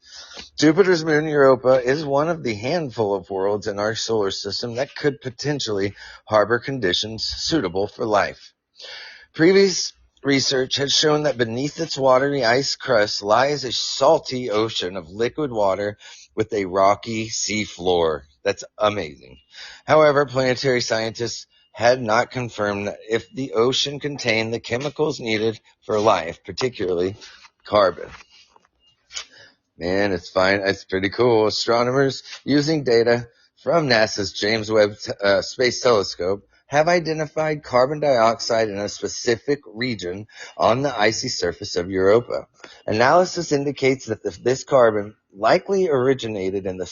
Jupiter's moon Europa is one of the handful of worlds in our solar system that could potentially harbor conditions suitable for life. Previous research has shown that beneath its watery ice crust lies a salty ocean of liquid water with a rocky sea floor. That's amazing. However, planetary scientists had not confirmed that if the ocean contained the chemicals needed for life, particularly carbon. Man, it's fine. It's pretty cool. Astronomers using data from NASA's James Webb Space Telescope have identified carbon dioxide in a specific region on the icy surface of Europa. Analysis indicates that this carbon likely originated in the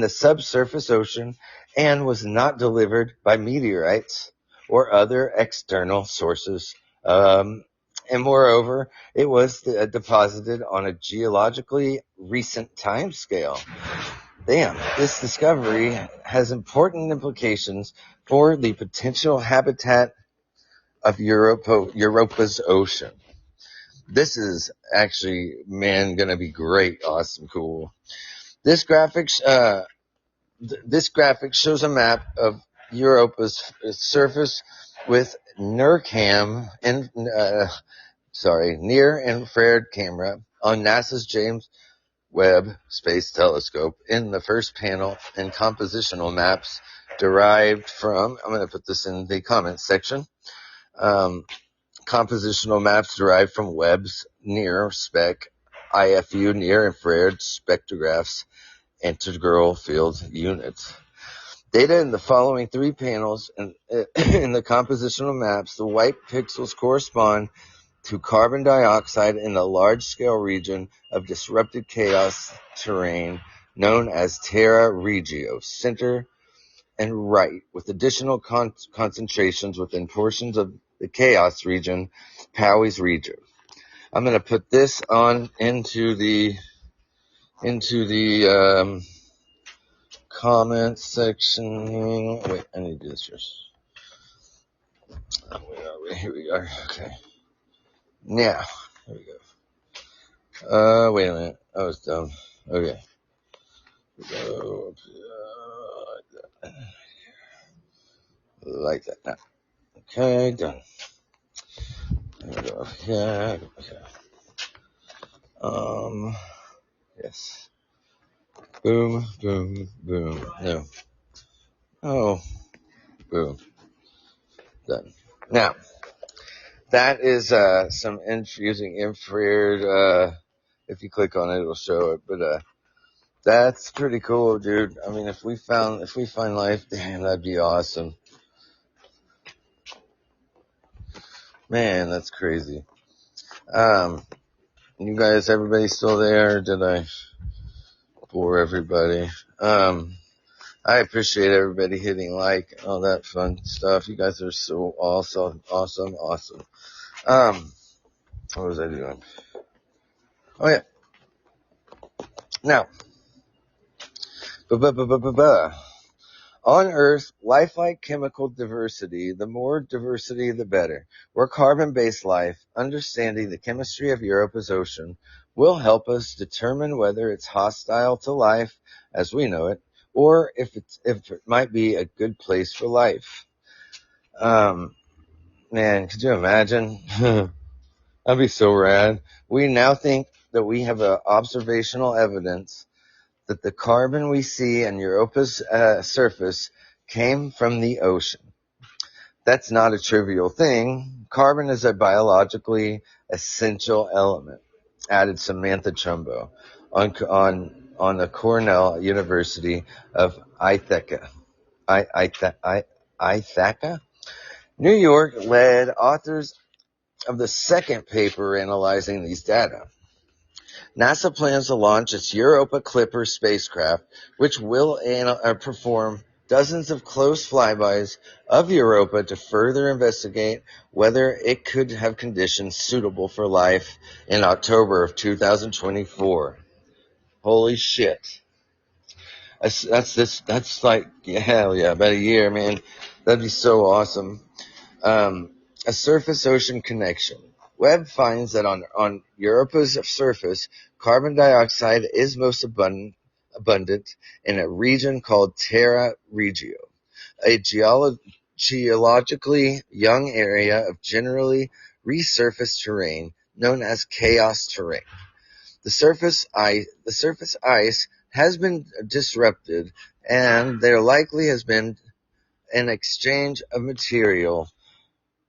subsurface ocean and was not delivered by meteorites or other external sources. And moreover, it was deposited on a geologically recent time scale. Damn, this discovery has important implications for the potential habitat of Europa's ocean. This is actually, man, gonna be great, awesome, cool. This graphic shows a map of Europa's surface with near-infrared camera on NASA's James Webb Space Telescope. In the first panel, and compositional maps derived from, I'm going to put this in the comments section, compositional maps derived from Webb's NIRSpec IFU near-infrared spectrographs integral field units. Data in the following 3 panels in the compositional maps. The white pixels correspond to carbon dioxide in the large-scale region of disrupted chaos terrain known as Terra Regio, center and right, with additional concentrations within portions of the chaos region, Powys Regio. I'm going to put this on into the comments section. Wait, I need to do this first. Where are we? Here we are. Okay. Now, here we go. Wait a minute. I was dumb. Okay. Go up here, like that. Now. Okay, done. Go up here. Yes. Boom, boom, boom. No. Oh, boom. Done. Now, that is some using infrared. If you click on it, it'll show it. But that's pretty cool, dude. I mean, if we find life, damn, that'd be awesome. Man, that's crazy. You guys, everybody still there? Did I bore everybody? I appreciate everybody hitting like, all that fun stuff. You guys are so awesome. What was I doing? Oh yeah. Now, on Earth, lifelike chemical diversity, the more diversity, the better. We're carbon-based life. Understanding the chemistry of Europa's ocean will help us determine whether it's hostile to life as we know it, or if it might be a good place for life. Man, could you imagine? That'd be so rad. We now think that we have observational evidence that the carbon we see on Europa's surface came from the ocean. That's not a trivial thing. Carbon is a biologically essential element, added Samantha Trumbo on the Cornell University of Ithaca. Ithaca? New York led authors of the second paper analyzing these data. NASA plans to launch its Europa Clipper spacecraft, which will perform dozens of close flybys of Europa to further investigate whether it could have conditions suitable for life in October of 2024. Holy shit. That's like, hell yeah, about a year, man. That'd be so awesome. A surface ocean connection. Webb finds that on Europa's surface, carbon dioxide is most abundant in a region called Terra Regio, a geologically young area of generally resurfaced terrain known as chaos terrain. The surface ice has been disrupted, and there likely has been an exchange of material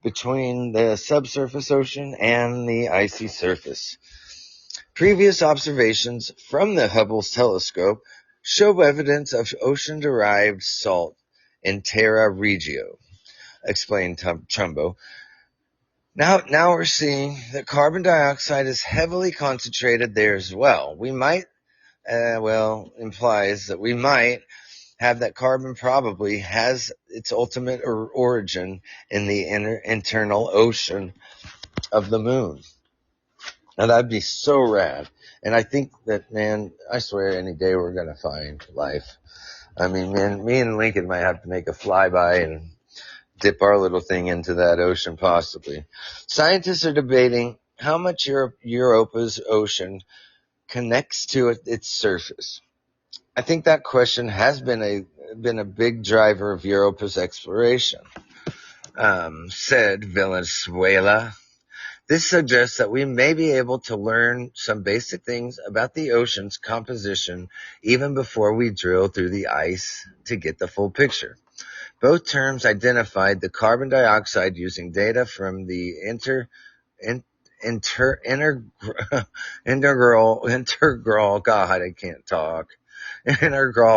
between the subsurface ocean and the icy surface. Previous observations from the Hubble telescope show evidence of ocean-derived salt in Terra Regio, explained Trumbo. Now we're seeing that carbon dioxide is heavily concentrated there as well. We might, implies that we might have that carbon probably has its ultimate origin in the internal ocean of the moon. Now that'd be so rad. And I think that, man, I swear any day we're going to find life. I mean, man, me and Lincoln might have to make a flyby and dip our little thing into that ocean possibly. Scientists are debating how much Europa's ocean connects to its surface. I think that question has been a big driver of Europa's exploration, said Valenzuela. This suggests that we may be able to learn some basic things about the ocean's composition even before we drill through the ice to get the full picture. Both terms identified the carbon dioxide using data from the integral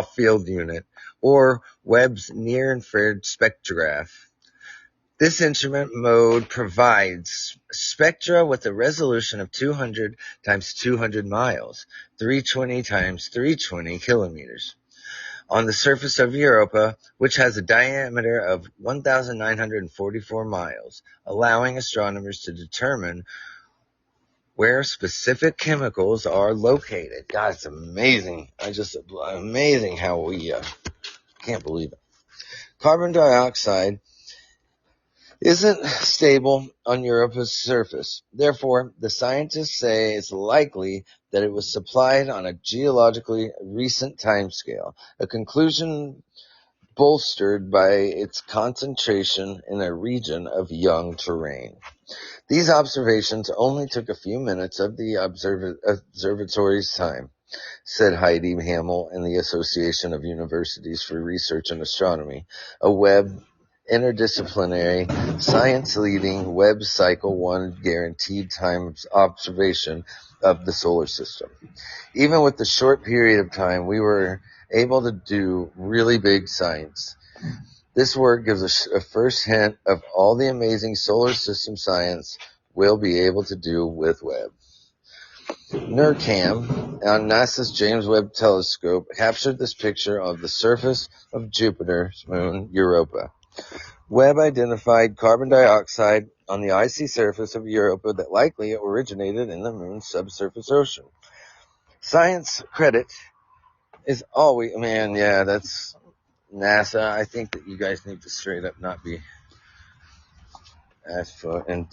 field unit, or Webb's near-infrared spectrograph. This instrument mode provides spectra with a resolution of 200 times 200 miles, 320 times 320 kilometers, on the surface of Europa, which has a diameter of 1,944 miles, allowing astronomers to determine where specific chemicals are located. God, it's amazing. Amazing how we can't believe it. Carbon dioxide isn't stable on Europa's surface. Therefore, the scientists say it's likely that it was supplied on a geologically recent timescale, a conclusion bolstered by its concentration in a region of young terrain. These observations only took a few minutes of the observatory's time, said Heidi Hamel in the Association of Universities for Research in Astronomy, a Webb interdisciplinary, science-leading Webb Cycle 1 guaranteed time observation of the solar system. Even with the short period of time, we were able to do really big science. This work gives us a first hint of all the amazing solar system science we'll be able to do with Webb. NIRCam on NASA's James Webb Telescope captured this picture of the surface of Jupiter's moon, Europa. Webb identified carbon dioxide on the icy surface of Europa that likely originated in the moon's subsurface ocean. Science credit is always, that's NASA. I think that you guys need to straight up not be asked for, and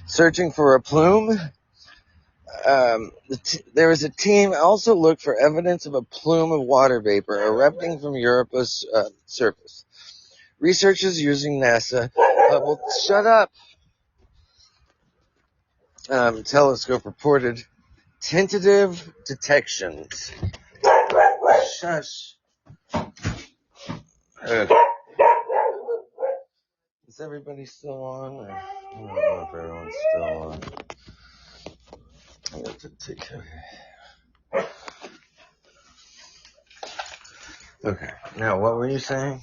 searching for a plume. There was a team also looked for evidence of a plume of water vapor erupting from Europa's surface. Researchers using NASA telescope reported tentative detections. Shush. Is everybody still on? Or, I don't know if everyone's still on. I have to take. Okay. Now, what were you saying?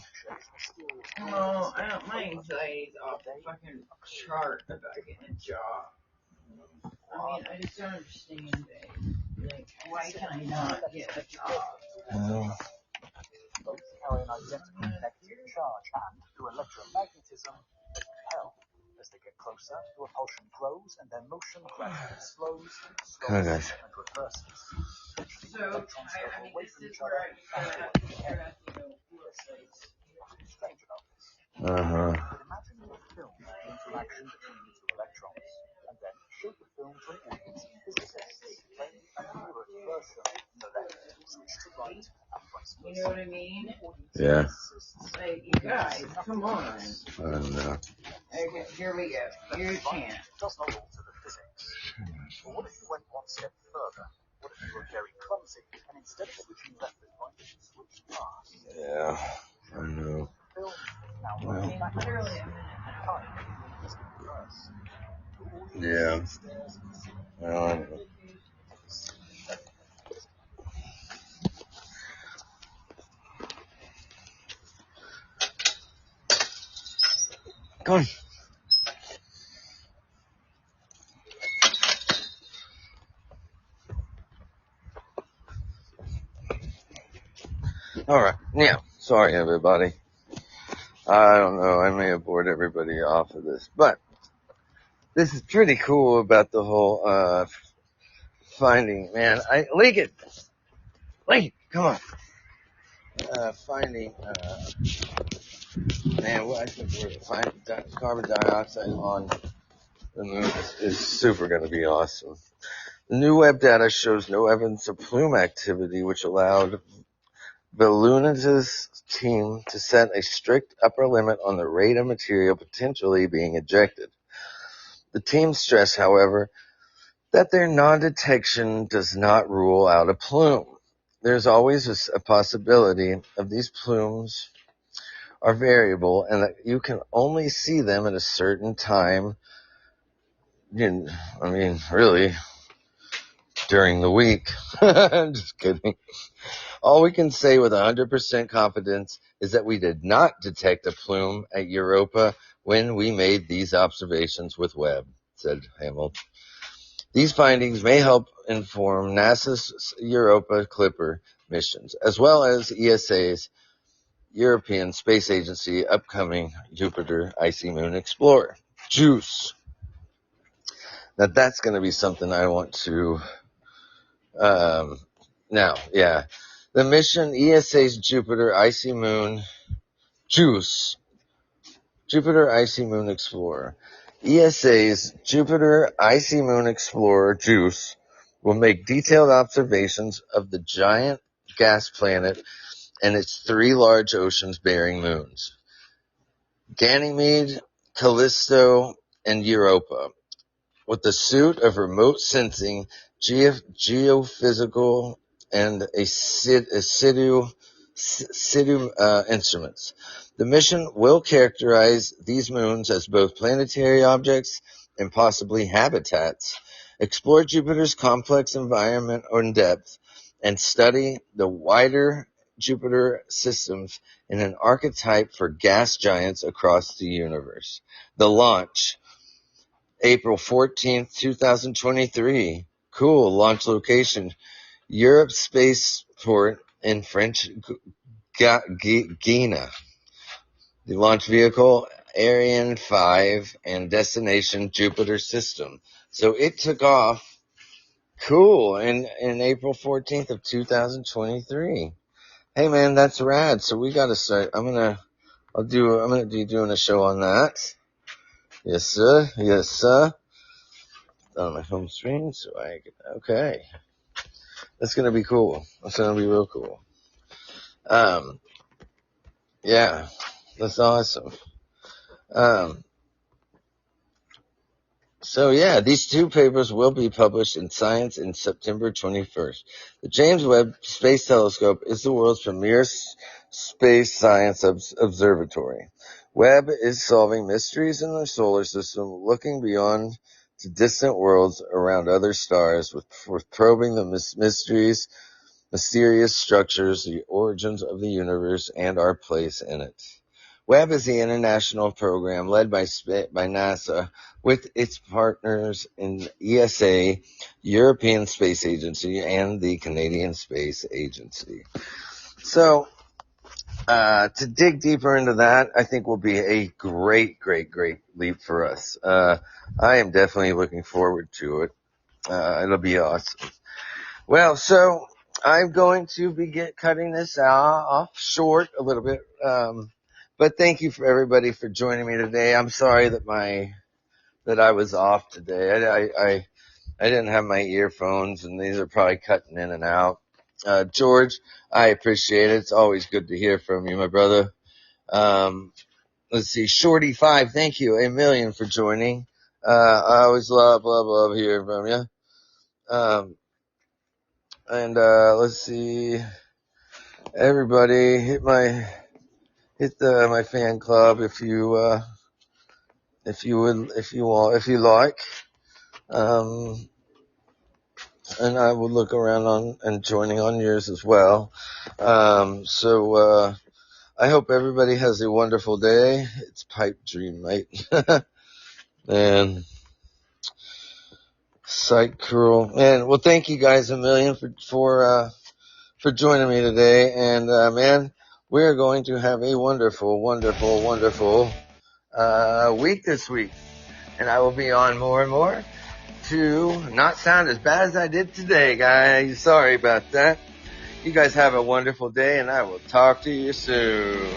Well, my anxiety's off the fucking chart about getting a job. I mean, I just don't understand, babe. Like, why can I not get a job? Both carry an identical negative charge, and through electromagnetism, they repel. As they get closer, the repulsion grows, and their motion gradually slows, and reverses. So, I mean, this is where I Strange enough. Imagine a film the interaction between the two electrons, and then show the film to an audience of physicists, playing a mirrored version so that switch to right and vice versa. You know what I mean? Yeah. Like, you guys, come on. Okay, here we go. You can't. Does not alter the physics. But what if you went one step further? What if you were very clumsy, and instead of switching left and right, you switched fast? Yeah, I know. Film now Literally a minute. time is reverse. Yeah. Well, I know. Come on. All right. Now, sorry, everybody. I don't know. I may have bored everybody off of this, but this is pretty cool about the whole finding. Man, Lincoln, come on. Finding. I think we're finding carbon dioxide on the moon is super going to be awesome. The new Webb data shows no evidence of plume activity, which allowed Volunita's team to set a strict upper limit on the rate of material potentially being ejected. The team stressed, however, that their non-detection does not rule out a plume. There's always a possibility of these plumes are variable and that you can only see them at a certain time. Really, during the week. I'm just kidding. All we can say with 100% confidence is that we did not detect a plume at Europa when we made these observations with Webb, said Hamill. These findings may help inform NASA's Europa Clipper missions, as well as ESA's European Space Agency upcoming Jupiter Icy Moon Explorer, JUICE. Now that's going to be something I want to, the mission ESA's Jupiter Icy Moon, JUICE, Jupiter Icy Moon Explorer. ESA's Jupiter Icy Moon Explorer, JUICE, will make detailed observations of the giant gas planet and its 3 large oceans-bearing moons, Ganymede, Callisto, and Europa, with the suite of remote sensing, geophysical, and situ instruments. The mission will characterize these moons as both planetary objects and possibly habitats, explore Jupiter's complex environment in depth, and study the wider Jupiter systems in an archetype for gas giants across the universe. The launch, April 14th, 2023. Cool. Launch location, Europe Spaceport in French Guiana. The launch vehicle, Ariane 5, and destination, Jupiter system. So it took off, cool, in April 14th of 2023. Hey man, that's rad. So we gotta start, I'm gonna be doing a show on that. Yes sir, yes sir. On my home screen, so okay. That's gonna be cool. That's gonna be real cool. Yeah, that's awesome. So yeah, these 2 papers will be published in Science in September 21st. The James Webb Space Telescope is the world's premier space science observatory. Webb is solving mysteries in the solar system, looking beyond to distant worlds around other stars, with probing the mysterious structures, the origins of the universe, and our place in it. Webb is the international program led by NASA with its partners in ESA, European Space Agency, and the Canadian Space Agency. So, to dig deeper into that, I think will be a great leap for us. I am definitely looking forward to it. It'll be awesome. Well, so I'm going to be cutting this off short a little bit. But thank you for everybody for joining me today. I'm sorry that I was off today. I didn't have my earphones, and these are probably cutting in and out. George, I appreciate it. It's always good to hear from you, my brother. Let's see, Shorty5, thank you a million for joining. I always love hearing from you. And let's see, everybody, hit my fan club if you like. And I will look around and joining on yours as well. So I hope everybody has a wonderful day. It's pipe dream, mate. And psych cruel. And well, thank you guys a million for joining me today. And man, we're going to have a wonderful week this week. And I will be on more and more to not sound as bad as I did today, guys. Sorry about that. You guys have a wonderful day, and I will talk to you soon.